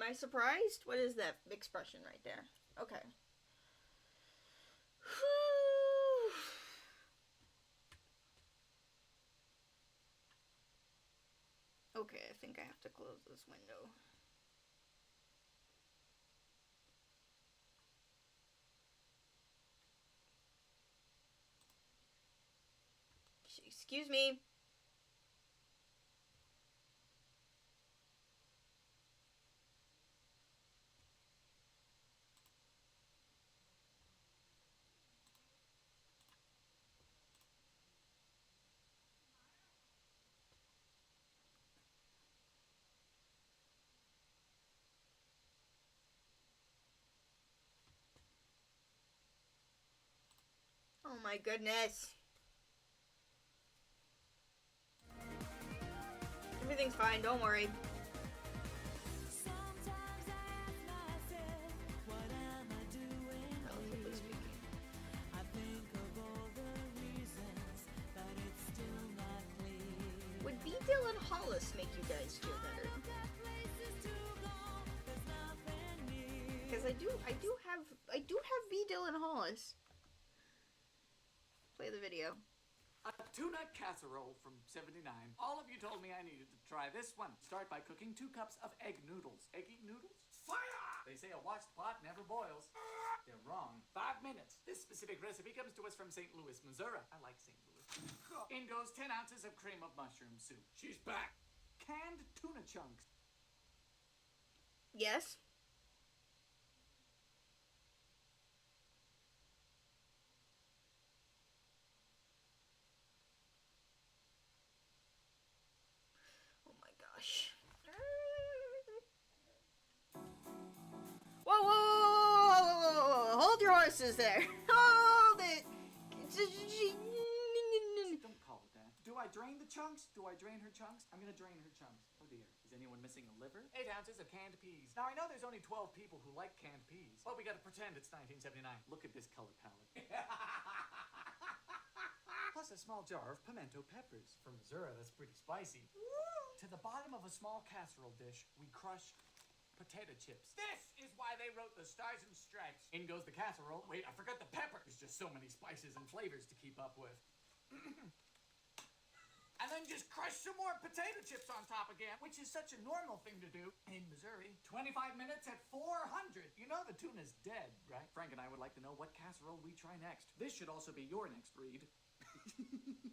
I surprised? What is that expression right there? Okay. Okay, I think I have to close this window. Excuse me. Oh my goodness. Everything's fine, don't worry. Relatively speaking. Would B. Dylan Hollis make you guys feel better? Because I do have B. Dylan Hollis. Play the video. A tuna casserole from '79. All of you told me I needed to try this one. Start by cooking 2 cups of egg noodles. Eggy noodles? Fire! They say a watched pot never boils. They're wrong. 5 minutes. This specific recipe comes to us from St. Louis, Missouri. I like St. Louis. In goes 10 ounces of cream of mushroom soup. She's back. Canned tuna chunks. Yes. Whoa, whoa, whoa, whoa, whoa, whoa, hold your horses there. Hold it. Don't call it that. Do I drain the chunks? Do I drain her chunks? I'm gonna drain her chunks. Oh dear. Is anyone missing a liver? 8 ounces of canned peas. Now I know there's only 12 people who like canned peas, but we gotta pretend it's 1979. Look at this color palette. Plus a small jar of pimento peppers. From Missouri, that's pretty spicy. To the bottom of a small casserole dish, we crush potato chips. This is why they wrote the Stars and Stripes. In goes the casserole. Wait, I forgot the pepper. There's just so many spices and flavors to keep up with. And then just crush some more potato chips on top again, which is such a normal thing to do in Missouri. 25 minutes at 400. You know the tuna's dead, right? Frank and I would like to know what casserole we try next. This should also be your next read.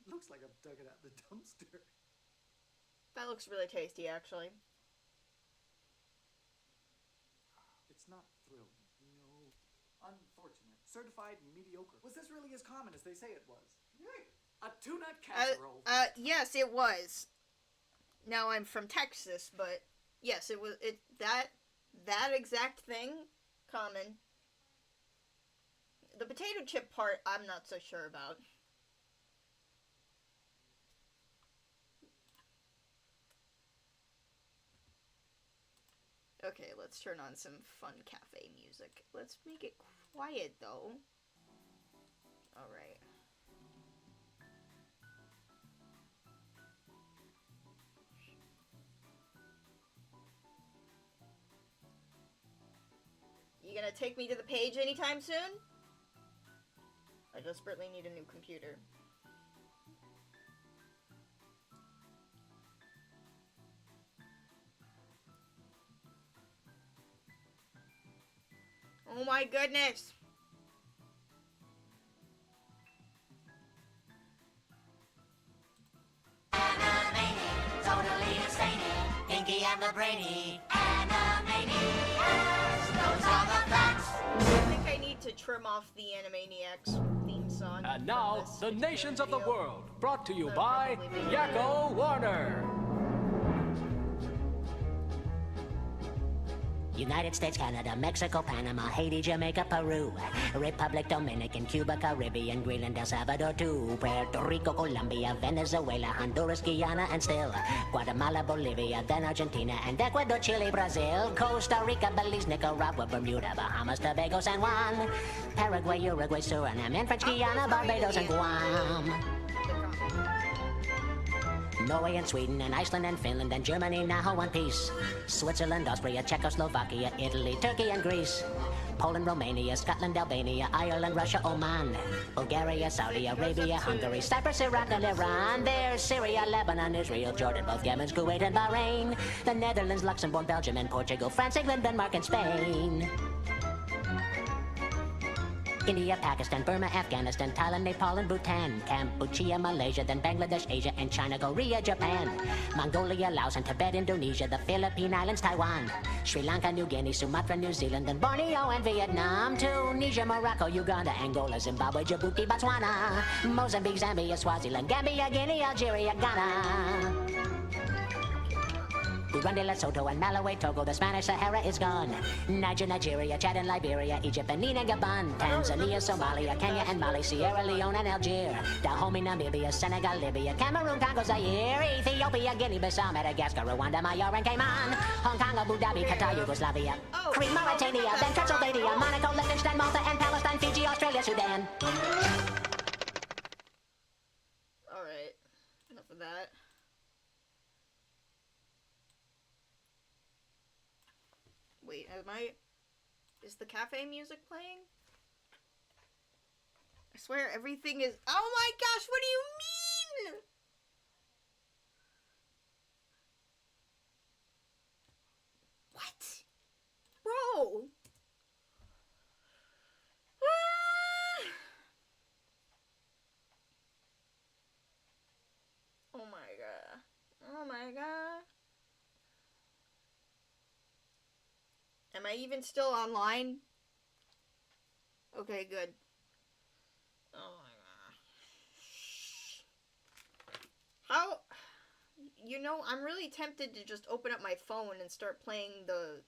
Looks like I've dug it out of the dumpster. That looks really tasty, actually. It's not thrilling. No. Unfortunate. Certified mediocre. Was this really as common as they say it was? A tuna casserole. Yes, it was. Now I'm from Texas, but yes, it was. That exact thing, common. The potato chip part, I'm not so sure about. Okay, let's turn on some fun cafe music. Let's make it quiet, though. Alright. You gonna take me to the page anytime soon? I desperately need a new computer. Oh my goodness! Animated, totally insane, Pinky and the Brainy. Animaniacs, those are the facts. I think I need to trim off the Animaniacs theme song. And now, the nations of the video. world, brought to you That'll by probably be- Yakko Warner. United States, Canada, Mexico, Panama, Haiti, Jamaica, Peru, Republic, Dominican, Cuba, Caribbean, Greenland, El Salvador, too, Puerto Rico, Colombia, Venezuela, Honduras, Guyana, and still Guatemala, Bolivia, then Argentina, and Ecuador, Chile, Brazil, Costa Rica, Belize, Nicaragua, Bermuda, Bahamas, Tobago, San Juan, Paraguay, Uruguay, Suriname, and French Guiana, Barbados, and Guam. Norway and Sweden and Iceland and Finland and Germany now one piece. Switzerland, Austria, Czechoslovakia, Italy, Turkey and Greece. Poland, Romania, Scotland, Albania, Ireland, Russia, Oman, Bulgaria, Saudi Arabia, Hungary, Cyprus, Iraq and Iran. There's Syria, Lebanon, Israel, Jordan, both Yemen, Kuwait and Bahrain. The Netherlands, Luxembourg, Belgium and Portugal, France, England, Denmark and Spain. India, Pakistan, Burma, Afghanistan, Thailand, Nepal and Bhutan, Cambodia, Malaysia, then Bangladesh, Asia and China, Korea, Japan, Mongolia, Laos and Tibet, Indonesia, the Philippine Islands, Taiwan, Sri Lanka, New Guinea, Sumatra, New Zealand, then Borneo and Vietnam, Tunisia, Morocco, Uganda, Angola, Zimbabwe, Djibouti, Botswana, Mozambique, Zambia, Swaziland, Gambia, Guinea, Algeria, Ghana. Burundi, Lesotho, and Malawi, Togo, the Spanish Sahara is gone. Niger, Nigeria, Chad and Liberia, Egypt, Benin and Gabon, Tanzania, Somalia, Kenya and Mali, Sierra Leone and Algeria, Dahomey, Namibia, Senegal, Libya, Cameroon, Congo, Zaire, Ethiopia, Guinea-Bissau, Madagascar, Rwanda, Mayor and Cayman, Hong Kong, Abu Dhabi, Qatar, Yugoslavia, Crete, Mauritania, then Transylvania, Monaco, Liechtenstein, Malta, and Palestine, Fiji, Australia, Sudan. Alright, enough of that. Wait, is the cafe music playing? I swear everything is, oh my gosh, what do you mean? What? Bro. Oh my god. Oh my god. Am I even still online? Okay, good. Oh my god. How? You know, I'm really tempted to just open up my phone and start playing the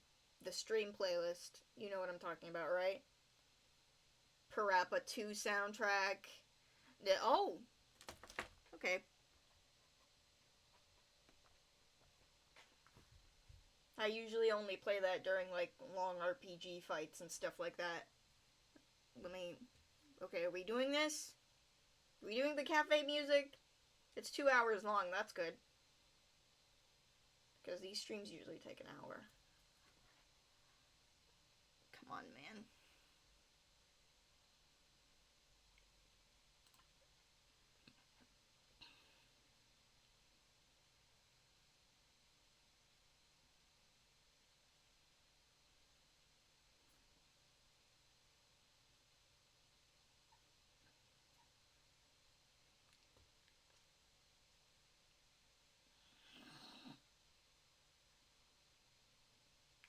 stream playlist. You know what I'm talking about, right? Parappa 2 soundtrack. Oh! Okay. I usually only play that during, like, long RPG fights and stuff like that. Okay, are we doing this? Are we doing the cafe music? It's 2 hours long, that's good. Because these streams usually take an hour. Come on, man.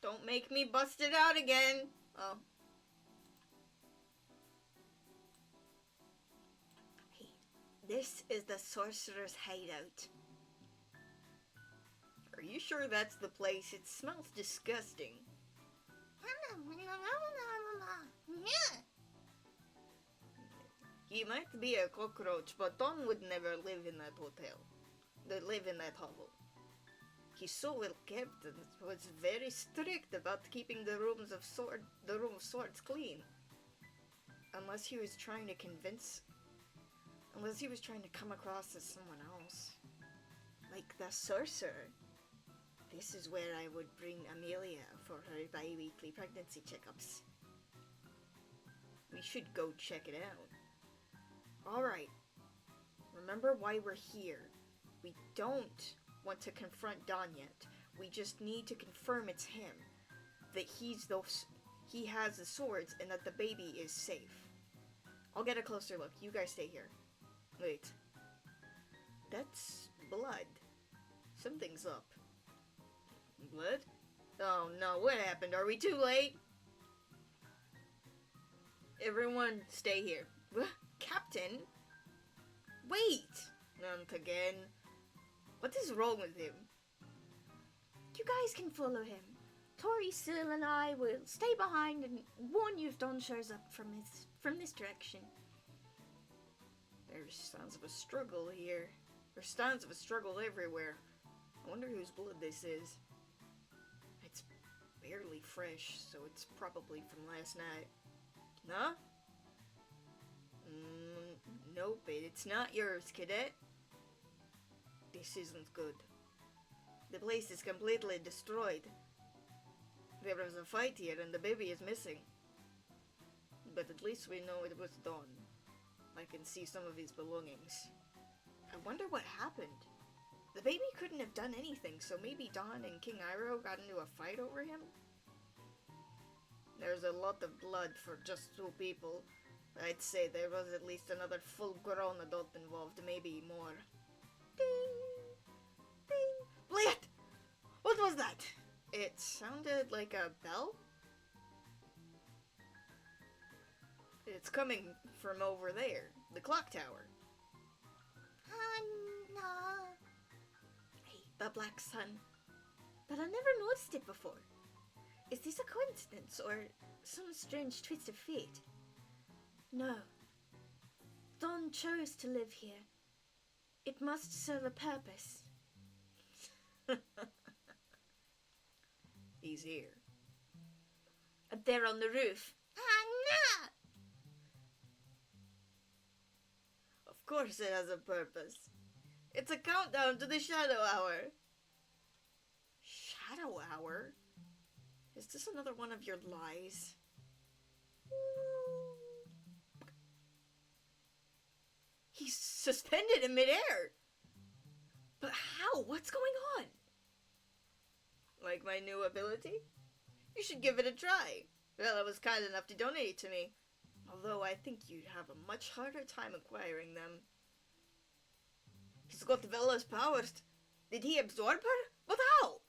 Don't make me bust it out again. Oh. Hey, this is the sorcerer's hideout. Are you sure that's the place? It smells disgusting. He might be a cockroach, but Don would never live in that hotel. Live in that hovel. He's so well kept and was very strict about keeping the room of swords clean. Unless he was trying to come across as someone else. Like the sorcerer. This is where I would bring Amelia for her bi-weekly pregnancy checkups. We should go check it out. Alright. Remember why we're here. We don't want to confront Don yet. We just need to confirm it's him. That he has the swords and that the baby is safe. I'll get a closer look. You guys stay here. Wait. That's blood. Something's up. Blood? Oh no, what happened? Are we too late? Everyone stay here. Captain? Wait! Not again. What is wrong with him? You guys can follow him. Tori, Sil, and I will stay behind and warn you if Don shows up from this direction. There's signs of a struggle here. There's signs of a struggle everywhere. I wonder whose blood this is. It's barely fresh, so it's probably from last night. Huh? Nope, it's not yours, cadet. This isn't good. The place is completely destroyed. There was a fight here and the baby is missing. But at least we know it was Don. I can see some of his belongings. I wonder what happened. The baby couldn't have done anything, so maybe Don and King Iroh got into a fight over him? There's a lot of blood for just 2 people. I'd say there was at least another full-grown adult involved, maybe more. Ding! Ding! Blayet! What was that? It sounded like a bell? It's coming from over there, the clock tower. No. Hey, the black sun. But I never noticed it before. Is this a coincidence or some strange twist of fate? No. Don chose to live here. It must serve a purpose. He's here. Up there on the roof. No! Of course it has a purpose. It's a countdown to the Shadow Hour. Shadow Hour? Is this another one of your lies? He's suspended in midair. But how? What's going on? Like my new ability? You should give it a try. Bella was kind enough to donate it to me. Although I think you'd have a much harder time acquiring them. He's got Bella's powers. Did he absorb her? But how?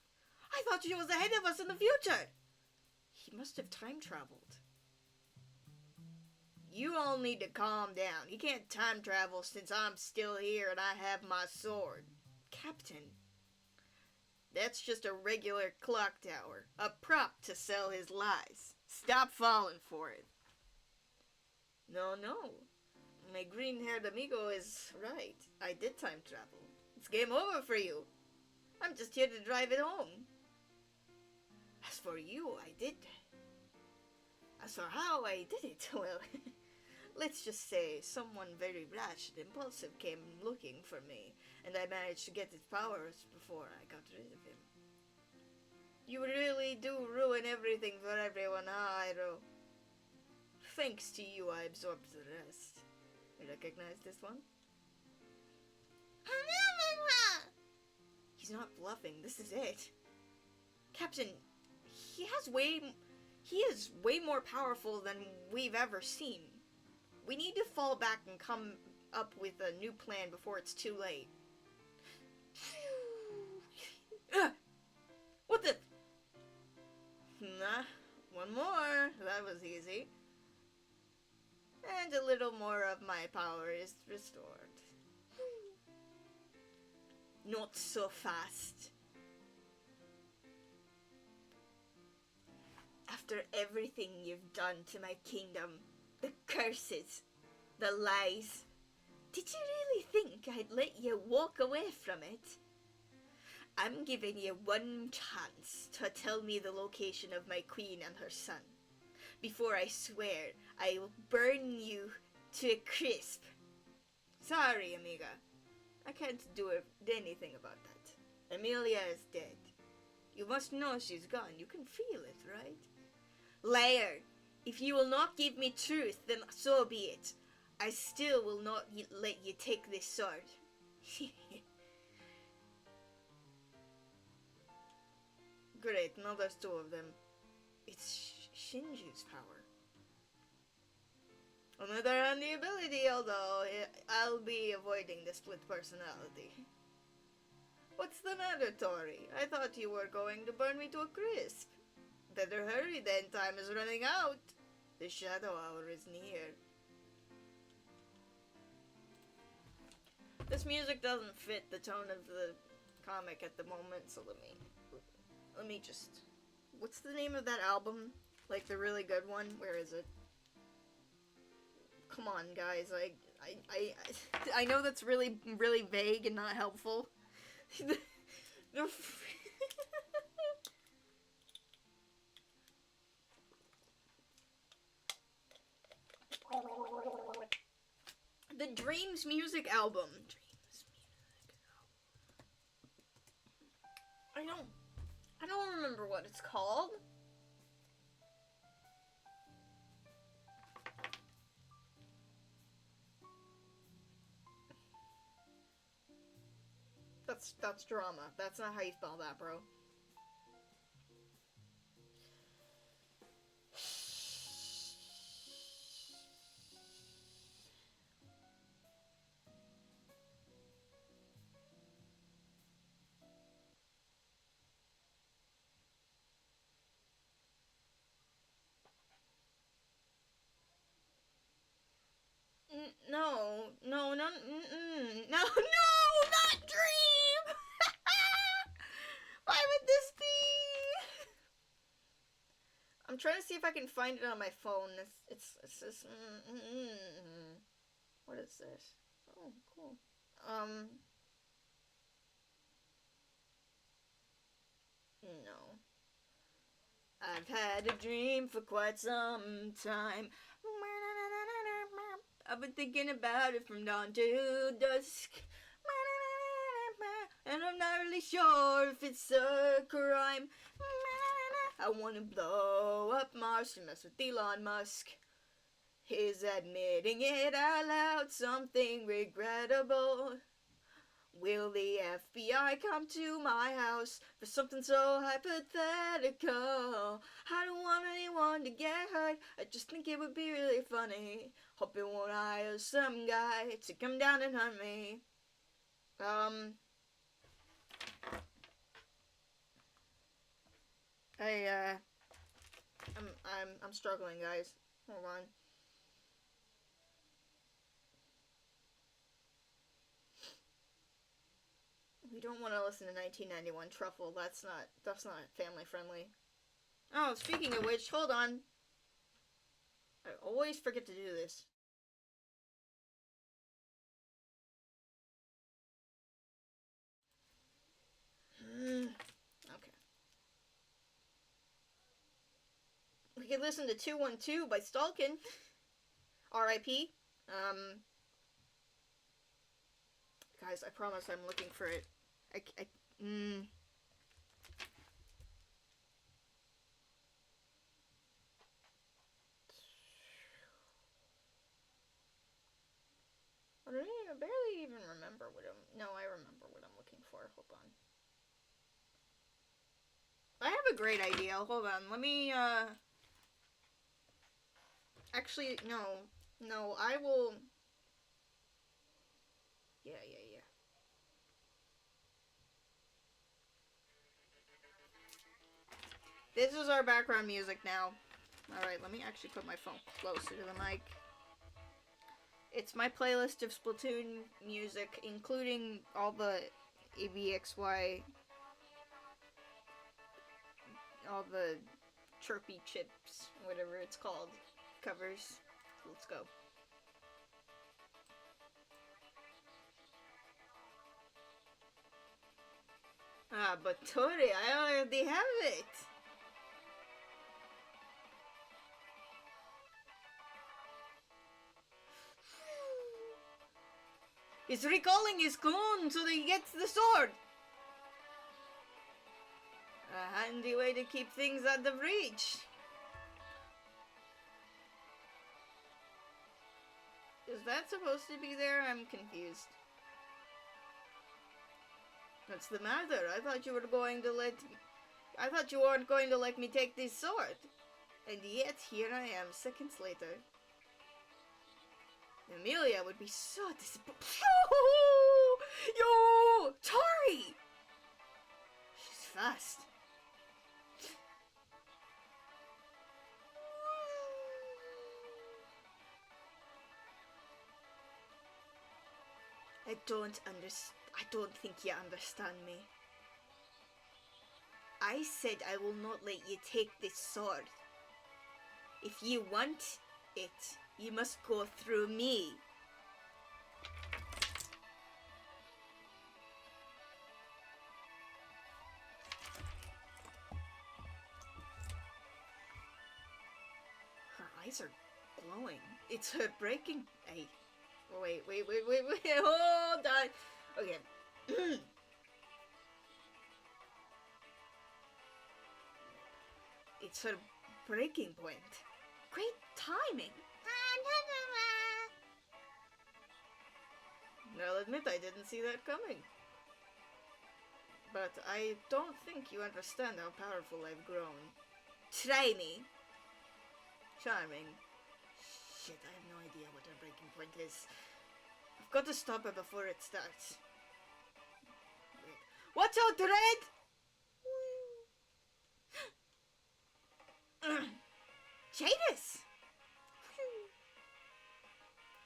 I thought she was ahead of us in the future. He must have time traveled. You all need to calm down. He can't time travel since I'm still here and I have my sword. Captain, that's just a regular clock tower. A prop to sell his lies. Stop falling for it. No. My green-haired amigo is right. I did time travel. It's game over for you. I'm just here to drive it home. As for you, As for how I did it, well, let's just say someone very rash and impulsive came looking for me, and I managed to get his powers before I got rid of him. You really do ruin everything for everyone, huh, Iroh? Thanks to you, I absorbed the rest. You recognize this one? He's not bluffing, this is it. Captain, he is way more powerful than we've ever seen. We need to fall back and come up with a new plan before it's too late. What the? Nah, one more. That was easy. And a little more of my power is restored. Not so fast. After everything you've done to my kingdom, the curses, the lies, did you really think I'd let you walk away from it? I'm giving you one chance to tell me the location of my queen and her son. Before I swear, I will burn you to a crisp. Sorry, amiga. I can't do anything about that. Amelia is dead. You must know she's gone. You can feel it, right? Liar! If you will not give me truth, then so be it. I still will not let you take this sword. Great, now there's 2 of them. It's Shinju's power. Another handy ability, although I'll be avoiding the split personality. What's the matter, Tori? I thought you were going to burn me to a crisp. Better hurry then, time is running out. The Shadow Hour is near. This music doesn't fit the tone of the comic at the moment, so let me just... What's the name of that album? Like the really good one? Where is it? Come on, guys. I know that's really, really vague and not helpful. The Dreams music album. what it's called. That's drama. That's not how you spell that, bro. No, no, no, no, not dream! Why would this be? I'm trying to see if I can find it on my phone. It's this, what is this? Oh, cool. No. I've had a dream for quite some time. I've been thinking about it from dawn to dusk. And I'm not really sure if it's a crime. I wanna blow up Mars to mess with Elon Musk. Is admitting it out loud something regrettable? Will the FBI come to my house for something so hypothetical? I don't want anyone to get hurt, I just think it would be really funny. Hope it won't hire some guy to come down and hunt me. I'm struggling, guys. Hold on. We don't want to listen to 1991 Truffle. That's not family friendly. Oh, speaking of which, hold on. I always forget to do this. Okay. We could listen to 212 by Stalkin. R.I.P. Guys, I promise I'm looking for it. I barely even remember what I'm... No, I remember what I'm looking for. Hold on. I have a great idea. Hold on. Let me, Actually, no. No, I will... Yeah. This is our background music now. Alright, let me actually put my phone closer to the mic. It's my playlist of Splatoon music, including all the ABXY, all the chirpy chips, whatever it's called, covers. Let's go. Ah, but Tori, I already have it! He's recalling his clone so that he gets the sword! A handy way to keep things out of reach. Is that supposed to be there? I'm confused. What's the matter? I thought you weren't going to let me take this sword. And yet, here I am, seconds later. Amelia would be so disappointed. Yo! Tori! She's fast. I don't think you understand me. I said I will not let you take this sword. If you want it, you must go through me. Her eyes are glowing. It's her breaking... Wait, hold on. Okay. That's her breaking point. Great timing. I'll admit I didn't see that coming. But I don't think you understand how powerful I've grown. Try me. Charming. Shit, I have no idea what her breaking point is. I've got to stop her before it starts. Wait. Watch out, Red! Jadis!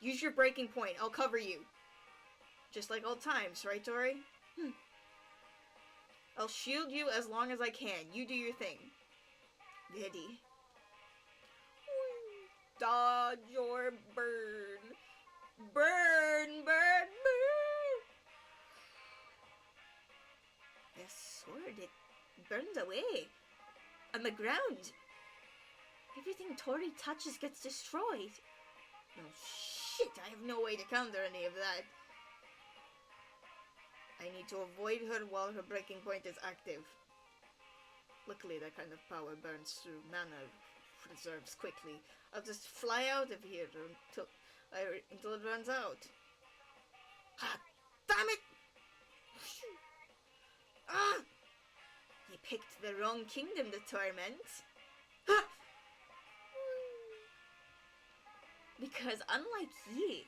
Use your breaking point. I'll cover you. Just like old times, right, Tori? I'll shield you as long as I can. You do your thing. Ready. Dodge or burn. Burn, burn, burn! This sword, it burns away. On the ground. Everything Tori touches gets destroyed. Oh shit, I have no way to counter any of that. I need to avoid her while her breaking point is active. Luckily, that kind of power burns through mana reserves quickly. I'll just fly out of here until it runs out. Ah, damn it! Ah! You picked the wrong kingdom to torment. Ah! Because unlike you,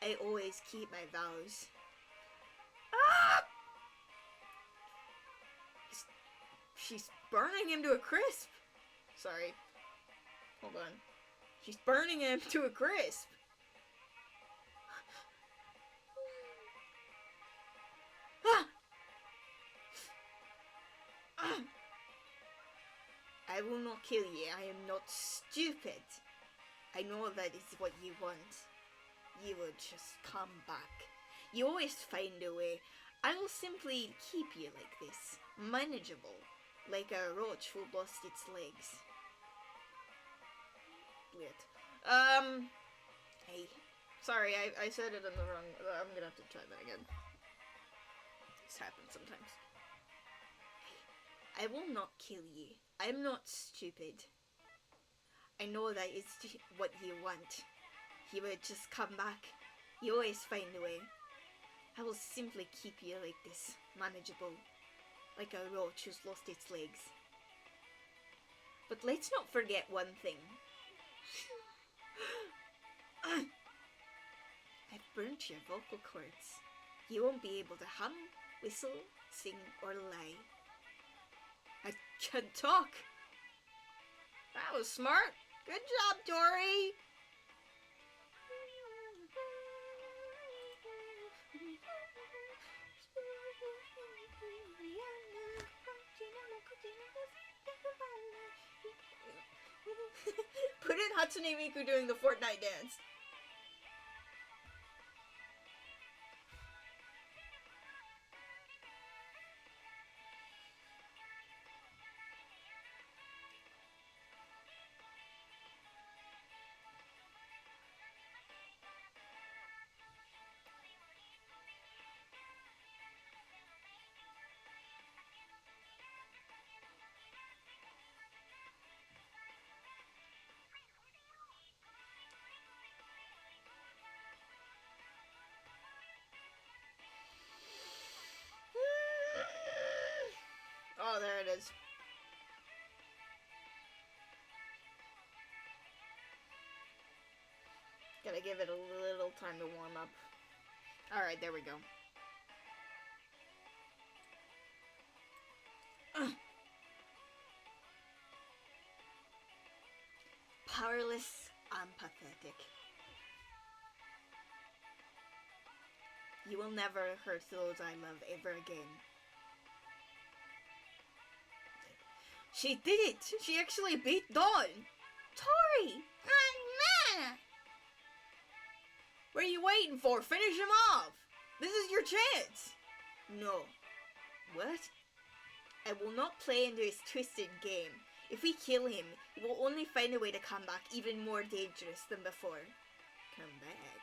I always keep my vows. Ah! She's burning him to a crisp. Sorry. Hold on. She's burning him to a crisp. Ah! Ah! I will not kill you. I am not stupid. I know that is what you want. You would just come back. You always find a way. I will simply keep you like this. Manageable. Like a roach who lost its legs. Weird. Hey. Sorry, I said it in the wrong... I'm gonna have to try that again. This happens sometimes. Hey, I will not kill you. I'm not stupid. I know that it's what you want. You would just come back. You always find a way. I will simply keep you like this, manageable, like a roach who's lost its legs. But let's not forget one thing. I've burnt your vocal cords. You won't be able to hum, whistle, sing, or lie. I can talk. That was smart. Good job, Tori. Put in Hatsune Miku doing the Fortnite dance. Oh, there it is. Gotta give it a little time to warm up. Alright, there we go. Powerless and pathetic. You will never hurt those I love ever again. She did it! She actually beat Dawn! Tori! What are you waiting for? Finish him off! This is your chance! No. What? I will not play into his twisted game. If we kill him, he will only find a way to come back even more dangerous than before. Come back.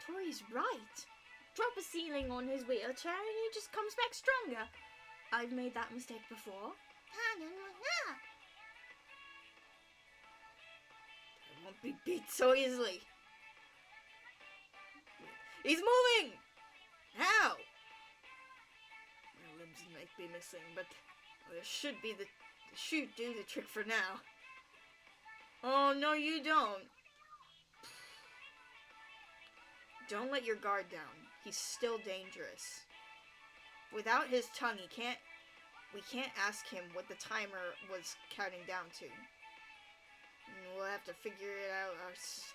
Tori's right. Drop a ceiling on his wheelchair and he just comes back stronger. I've made that mistake before. I won't be beat so easily. He's moving! How? My limbs might be missing, but there should be the shoot do the trick for now. Oh, no you don't. Don't let your guard down. He's still dangerous. Without his tongue, we can't ask him what the timer was counting down to. We'll have to figure it out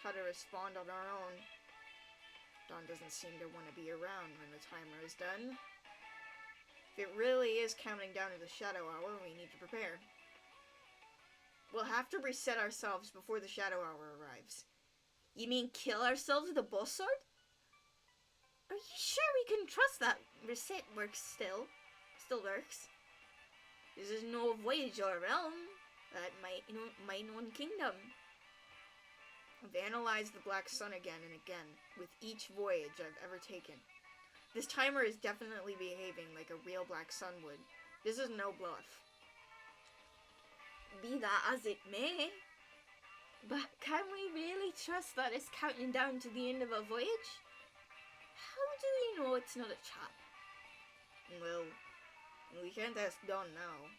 how to respond on our own. Dawn doesn't seem to want to be around when the timer is done. If it really is counting down to the shadow hour, we need to prepare. We'll have to reset ourselves before the shadow hour arrives. You mean kill ourselves with a bow sword? Are you sure we can trust that reset works still? Still works? This is no voyage or realm. That mine own kingdom. I've analyzed the Black Sun again and again with each voyage I've ever taken. This timer is definitely behaving like a real Black Sun would. This is no bluff. Be that as it may, but can we really trust that it's counting down to the end of a voyage? How do we know it's not a trap? Well, we can't ask Don now.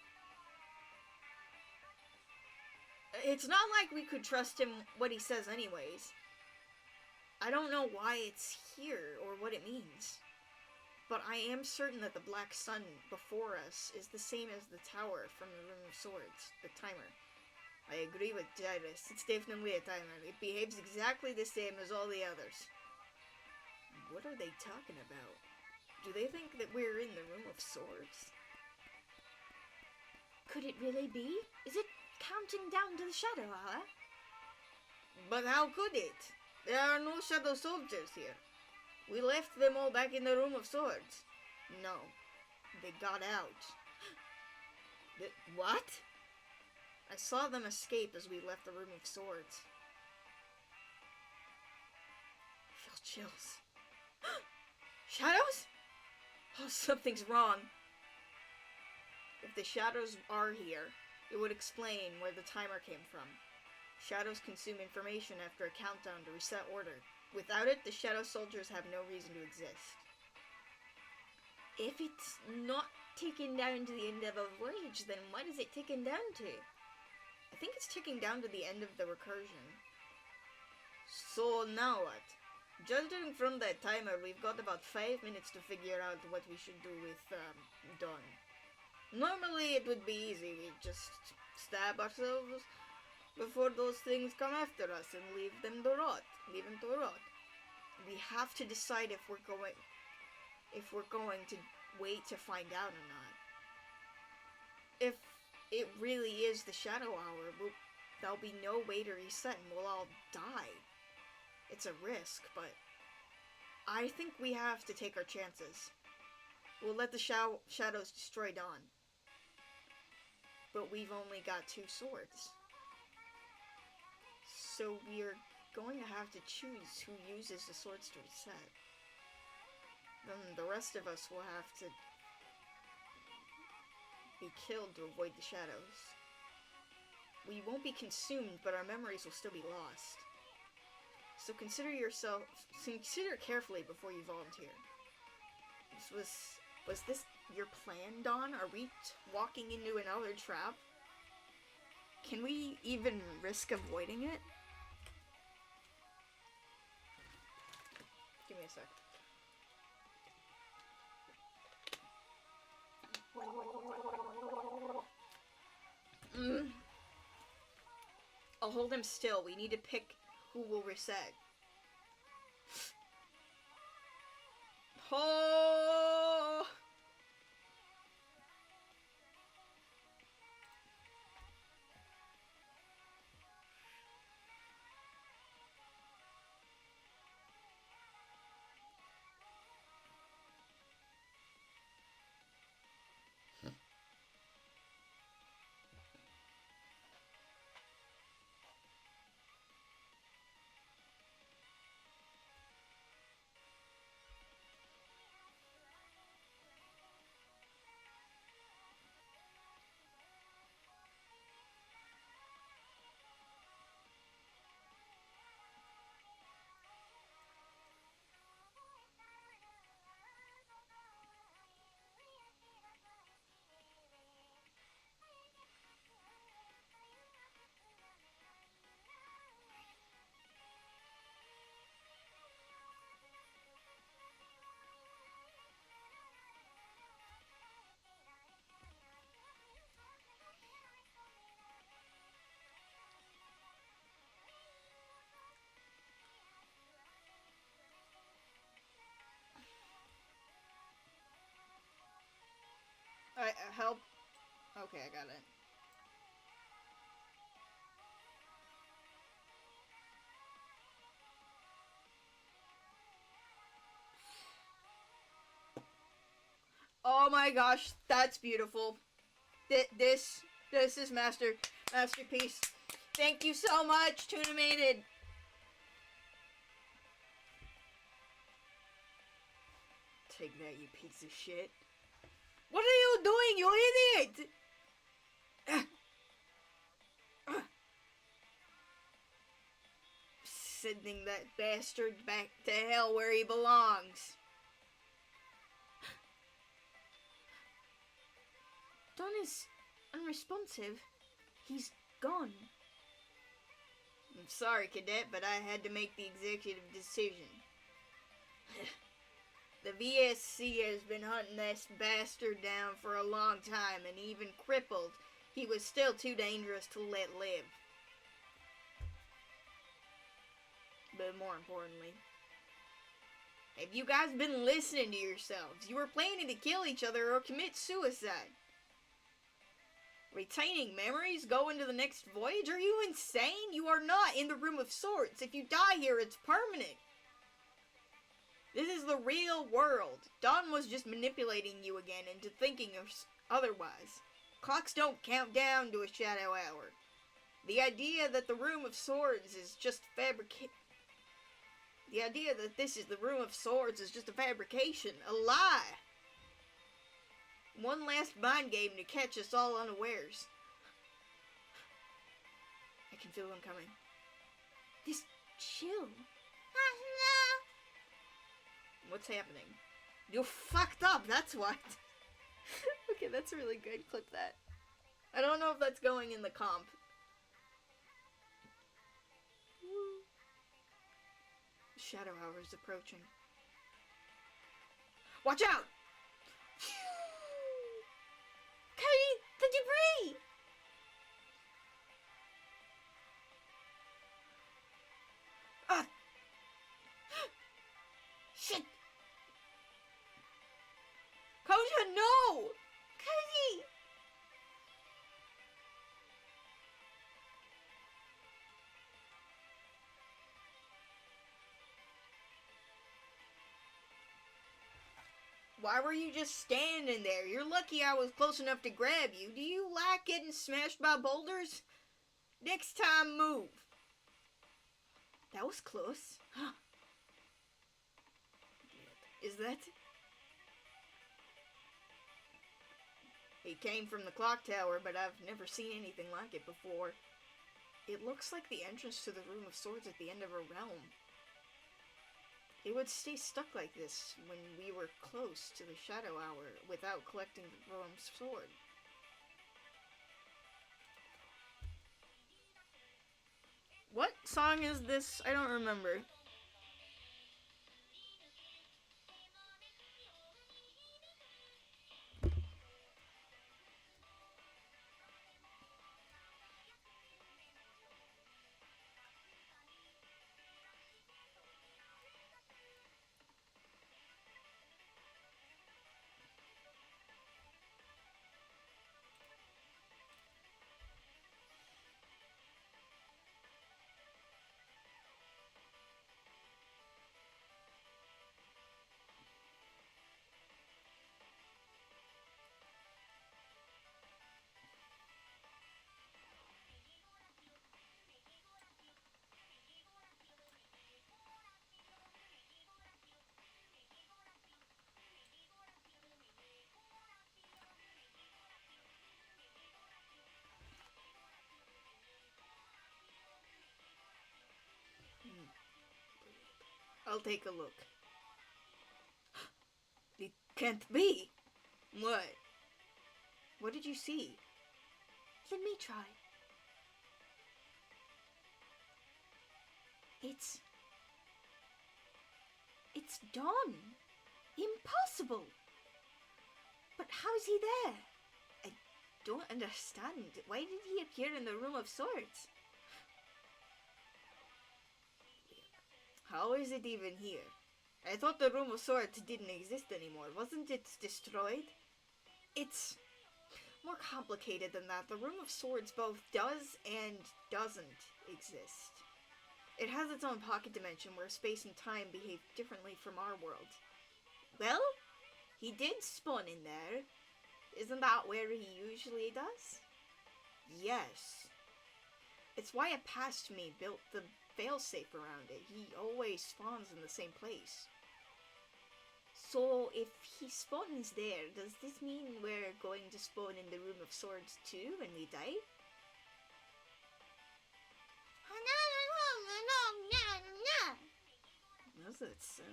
It's not like we could trust him what he says anyways. I don't know why it's here or what it means. But I am certain that the Black Sun before us is the same as the tower from the Room of Swords, the timer. I agree with Jairus. It's definitely a timer. It behaves exactly the same as all the others. What are they talking about? Do they think that we're in the Room of Swords? Could it really be? Is it counting down to the shadow hour? But how could it? There are no shadow soldiers here. We left them all back in the Room of Swords. No, they got out. What? I saw them escape as we left the Room of Swords. I feel chills. Shadows? Oh, something's wrong. If the shadows are here, it would explain where the timer came from. Shadows consume information after a countdown to reset order. Without it, the shadow soldiers have no reason to exist. If it's not ticking down to the end of a voyage, then what is it ticking down to? I think it's ticking down to the end of the recursion. So now what? Judging from that timer, we've got about 5 minutes to figure out what we should do with Dawn. Normally it would be easy. We'd just stab ourselves before those things come after us and leave them to rot. We have to decide if we're going to wait to find out or not. If it really is the shadow hour, there'll be no way to reset and we'll all die. It's a risk, but I think we have to take our chances. We'll let the shadows destroy Dawn. But we've only got 2 swords. So we're going to have to choose who uses the swords to reset. Then the rest of us will have to be killed to avoid the shadows. We won't be consumed, but our memories will still be lost. So consider carefully before you volunteer. Was this your plan, Dawn? Are we walking into another trap? Can we even risk avoiding it? Give me a sec. I'll hold him still. We need to pick who will reset. Oh! Help. Okay, I got it. Oh my gosh, that's beautiful. This is masterpiece. Thank you so much, Tunimated. Take that, you piece of shit. What are you doing, you idiot? Sending that bastard back to hell where he belongs. Don is unresponsive. He's gone. I'm sorry, Cadet, but I had to make the executive decision. The VSC has been hunting this bastard down for a long time, and even crippled, he was still too dangerous to let live. But more importantly, have you guys been listening to yourselves? You were planning to kill each other or commit suicide. Retaining memories, go into the next voyage? Are you insane? You are not in the Room of Swords. If you die here, it's permanent. This is the real world. Dawn was just manipulating you again into thinking otherwise. Clocks don't count down to a shadow hour. The idea that the Room of Swords is just The idea that this is the Room of Swords is just a fabrication, a lie. One last mind game to catch us all unawares. I can feel them coming. This chill. What's happening? You fucked up, that's what. Okay, that's really good. Clip that. I don't know if that's going in the comp. Shadow hour is approaching. Watch out! Cody, the debris! Ah! Shit! Koja, no! Cody! Why were you just standing there? You're lucky I was close enough to grab you. Do you like getting smashed by boulders? Next time, move. That was close. Is that... He came from the clock tower, but I've never seen anything like it before. It looks like the entrance to the Room of Swords at the end of a realm. It would stay stuck like this when we were close to the Shadow Hour without collecting the realm's sword. What song is this? I don't remember. I'll take a look. It can't be. What? What did you see? Let me try. It's Dawn. Impossible. But how is he there? I don't understand. Why did he appear in the Room of Swords? How is it even here? I thought the Room of Swords didn't exist anymore. Wasn't it destroyed? It's more complicated than that. The Room of Swords both does and doesn't exist. It has its own pocket dimension where space and time behave differently from our world. Well, he did spawn in there. Isn't that where he usually does? Yes. It's why a past me built the failsafe around it. He always spawns in the same place. So, if he spawns there, does this mean we're going to spawn in the Room of Swords too when we die? How's that sound?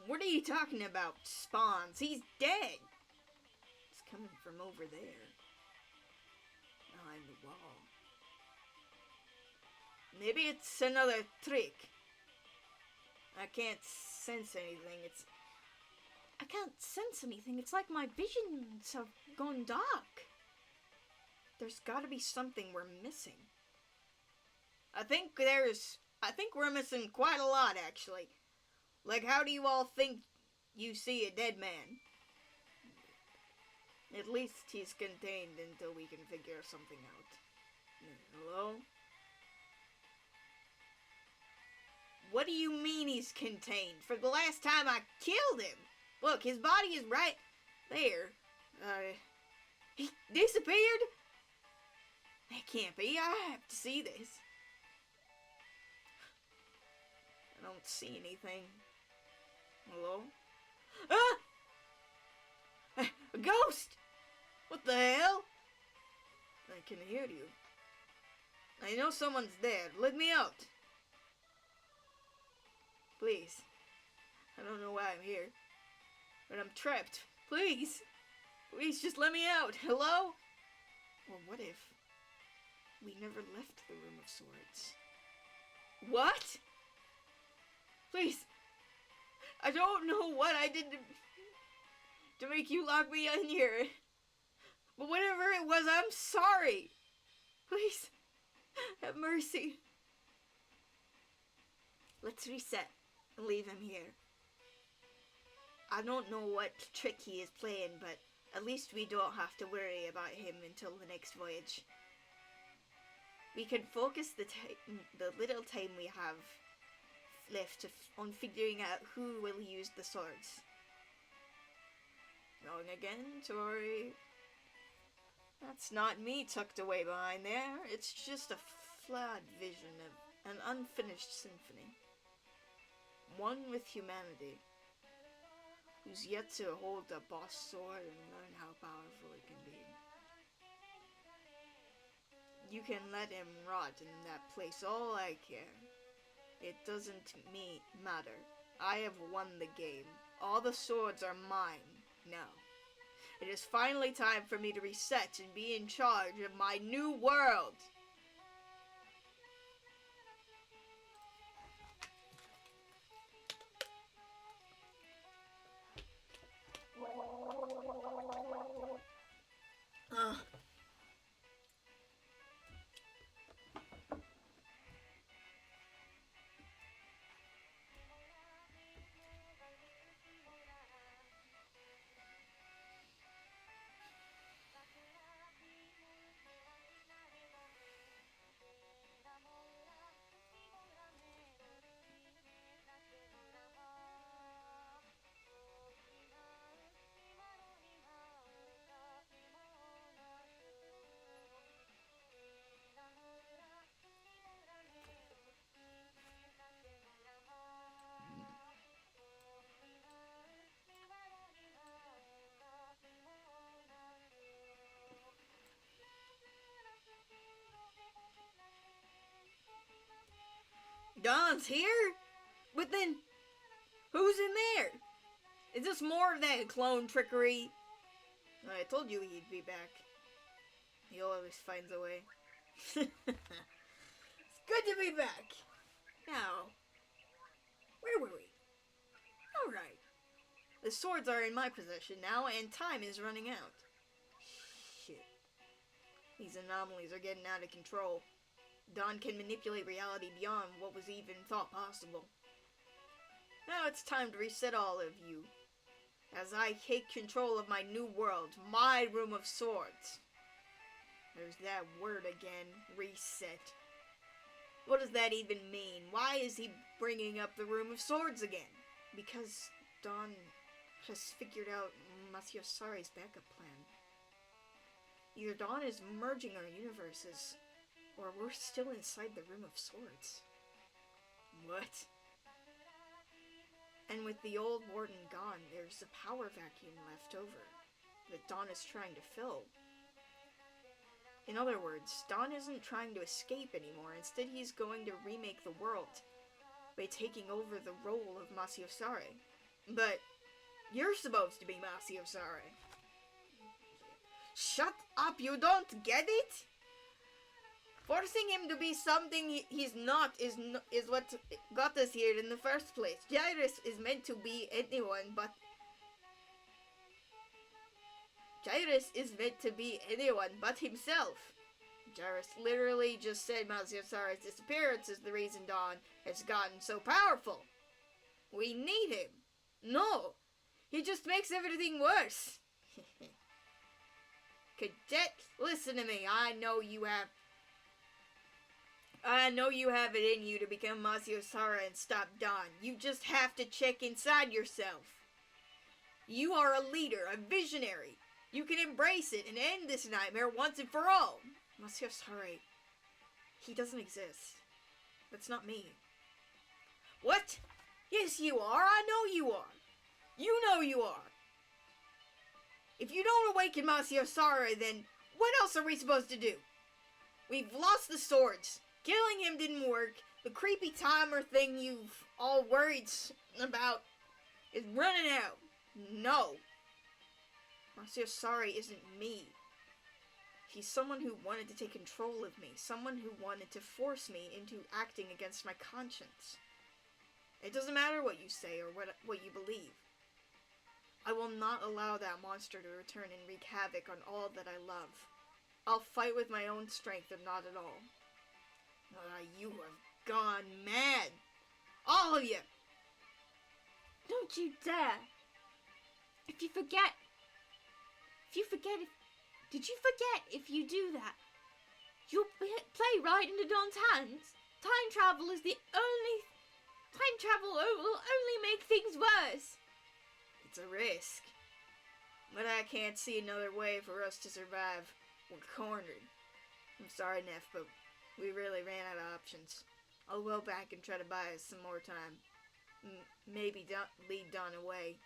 What are you talking about, Spawns? He's dead! It's coming from over there. Behind the wall. Maybe it's another trick. I can't sense anything. I can't sense anything. It's like my visions have gone dark. There's gotta be something we're missing. I think we're missing quite a lot, actually. Like, how do you all think you see a dead man? At least he's contained until we can figure something out. Hello? What do you mean he's contained? For the last time I killed him! Look, his body is right there. He disappeared? That can't be. I have to see this. I don't see anything. Hello? Ah! A ghost! What the hell? I can hear you. I know someone's there. Let me out. Please. I don't know why I'm here. But I'm trapped. Please. Please just let me out. Hello? Or what if we never left the Room of Swords? What? Please. I don't know what I did to make you lock me in here. But whatever it was, I'm sorry. Please. Have mercy. Let's reset and leave him here. I don't know what trick he is playing, but at least we don't have to worry about him until the next voyage. We can focus the little time we have left on figuring out who will use the swords. Wrong again, sorry. That's not me tucked away behind there. It's just a flawed vision of an unfinished symphony. One with humanity, who's yet to hold a boss sword and learn how powerful it can be. You can let him rot in that place, all I care. It doesn't matter. I have won the game. All the swords are mine now. It is finally time for me to reset and be in charge of my new world. Don's here? But then, who's in there? Is this more of that clone trickery? I told you he'd be back. He always finds a way. It's good to be back. Now, where were we? Alright. The swords are in my possession now, and time is running out. Shit. These anomalies are getting out of control. Don can manipulate reality beyond what was even thought possible. Now it's time to reset all of you. as I take control of my new world, my Room of Swords. There's that word again, reset. What does that even mean? Why is he bringing up the Room of Swords again? Because Dawn has figured out Monsieur Sari's backup plan. Either Dawn is merging our universes, or we're still inside the Room of Swords. What? And with the old warden gone, there's a power vacuum left over that Dawn is trying to fill. In other words, Dawn isn't trying to escape anymore. Instead, he's going to remake the world by taking over the role of Monsieur Sari. But you're supposed to be Monsieur Sari. Shut up, you don't get it? Forcing him to be something he's not is what got us here in the first place. Jairus is meant to be anyone but... Jairus is meant to be anyone but himself. Jairus literally just said Monsieur Sari's disappearance is the reason Dawn has gotten so powerful. We need him. No, he just makes everything worse. Cadet, listen to me. I know you have it in you to become Monsieur Sari and stop Dawn. You just have to check inside yourself. You are a leader, a visionary. You can embrace it and end this nightmare once and for all. Monsieur Sari, he doesn't exist. That's not me. What? Yes, you are. I know you are. You know you are. If you don't awaken Monsieur Sari, then what else are we supposed to do? We've lost the swords. Killing him didn't work. The creepy timer thing you've all worried about is running out. No. Monsieur Sari isn't me. He's someone who wanted to take control of me. Someone who wanted to force me into acting against my conscience. It doesn't matter what you say or what you believe. I will not allow that monster to return and wreak havoc on all that I love. I'll fight with my own strength or not at all. You have gone mad. All of you. Don't you dare. Did you forget if you do that, you'll play right into Dawn's hands. Time travel will only make things worse. It's a risk. But I can't see another way for us to survive. We're cornered. I'm sorry, Neff, but we really ran out of options. I'll go back and try to buy us some more time. Maybe lead Dawn away.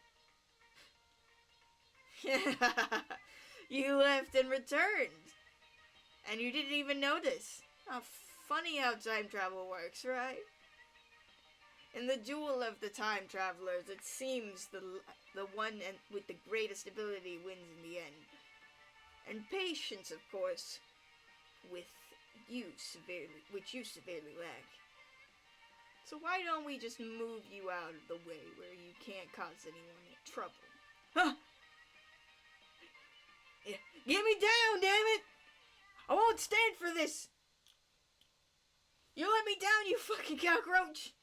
You left and returned. And you didn't even notice. How funny how time travel works, right? In the duel of the time travelers, it seems the one with the greatest ability wins in the end. And patience, of course, which you severely lack. So why don't we just move you out of the way where you can't cause anyone trouble? Huh? Get me down, damn it! I won't stand for this! You let me down, you fucking cockroach!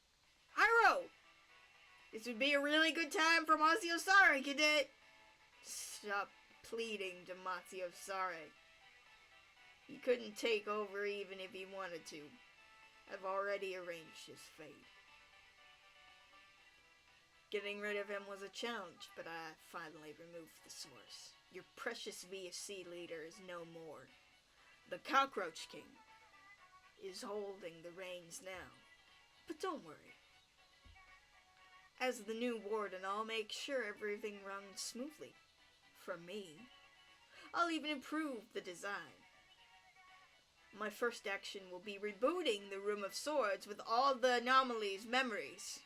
Hyro! This would be a really good time for Monsieur Sari, Cadet! Stop pleading to Monsieur Sari. He couldn't take over even if he wanted to. I've already arranged his fate. Getting rid of him was a challenge, but I finally removed the source. Your precious VSC leader is no more. The Cockroach King is holding the reins now. But don't worry. As the new warden, I'll make sure everything runs smoothly. From me. I'll even improve the design. My first action will be rebooting the Room of Swords with all the anomalies' memories.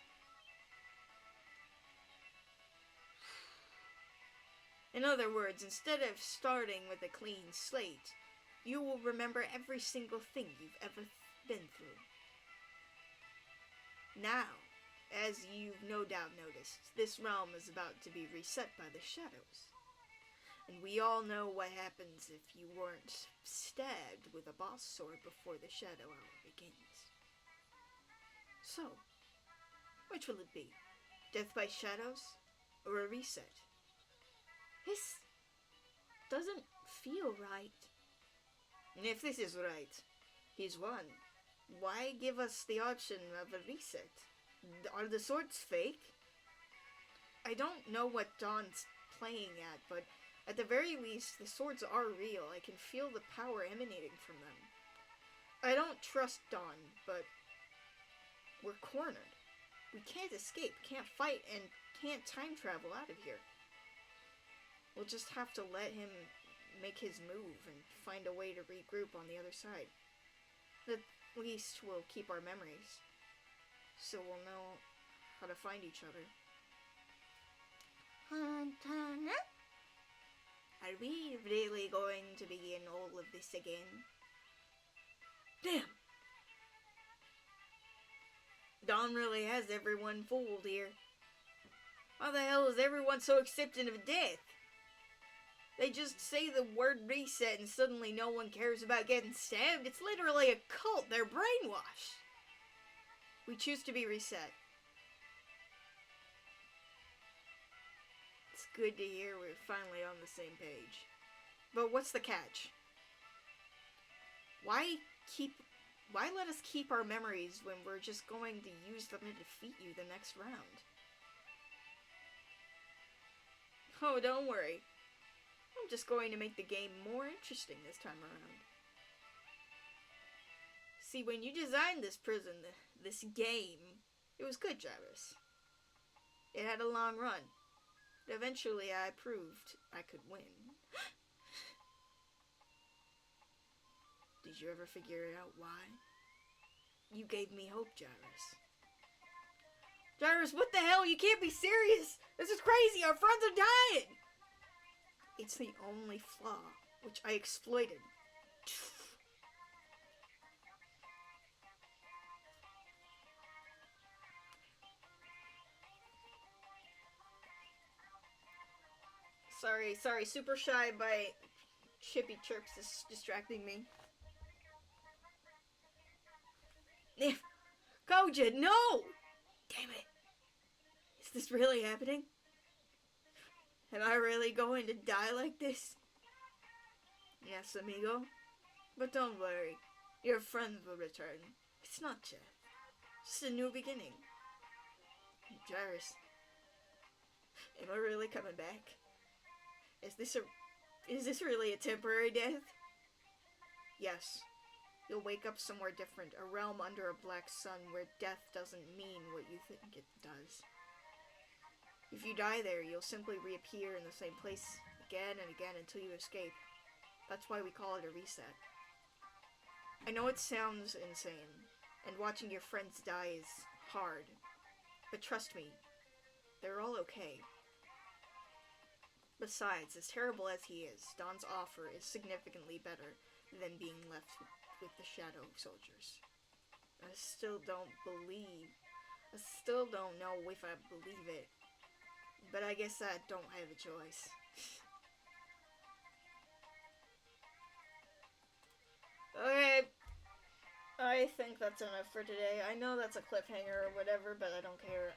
In other words, instead of starting with a clean slate, you will remember every single thing you've ever been through. Now, as you've no doubt noticed, this realm is about to be reset by the shadows. And we all know what happens if you weren't stabbed with a boss sword before the shadow hour begins. So, which will it be? Death by shadows, or a reset? This doesn't feel right. And if this is right, he's won. Why give us the option of a reset? Are the swords fake? I don't know what Dawn's playing at, but at the very least, the swords are real. I can feel the power emanating from them. I don't trust Dawn, but we're cornered. We can't escape, can't fight, and can't time travel out of here. We'll just have to let him make his move and find a way to regroup on the other side. At least we'll keep our memories, so we'll know how to find each other. Are we really going to begin all of this again? Damn! Dawn really has everyone fooled here. Why the hell is everyone so accepting of death? They just say the word reset and suddenly no one cares about getting stabbed. It's literally a cult. They're brainwashed. We choose to be reset. It's good to hear we're finally on the same page. But what's the catch? Why let us keep our memories when we're just going to use them to defeat you the next round? Oh, don't worry. I'm just going to make the game more interesting this time around. See, when you designed this prison, this game, it was good, Jarvis. It had a long run. But eventually I proved I could win. Did you ever figure out why? You gave me hope, Jarvis. Jarvis, what the hell? You can't be serious! This is crazy! Our friends are dying! It's the only flaw, which I exploited. Sorry, Super Shy by Chippy Chirps is distracting me. Koja, no! Damn it. Is this really happening? Am I really going to die like this? Yes, amigo. But don't worry. Your friends will return. It's not death. Just a new beginning. Jairus. Am I really coming back? Is this really a temporary death? Yes. You'll wake up somewhere different, a realm under a black sun where death doesn't mean what you think it does. If you die there, you'll simply reappear in the same place again and again until you escape. That's why we call it a reset. I know it sounds insane, and watching your friends die is hard, but trust me, they're all okay. Besides, as terrible as he is, Don's offer is significantly better than being left with the Shadow Soldiers. I still don't know if I believe it, but I guess I don't have a choice. Okay, I think that's enough for today. I know that's a cliffhanger or whatever, but I don't care.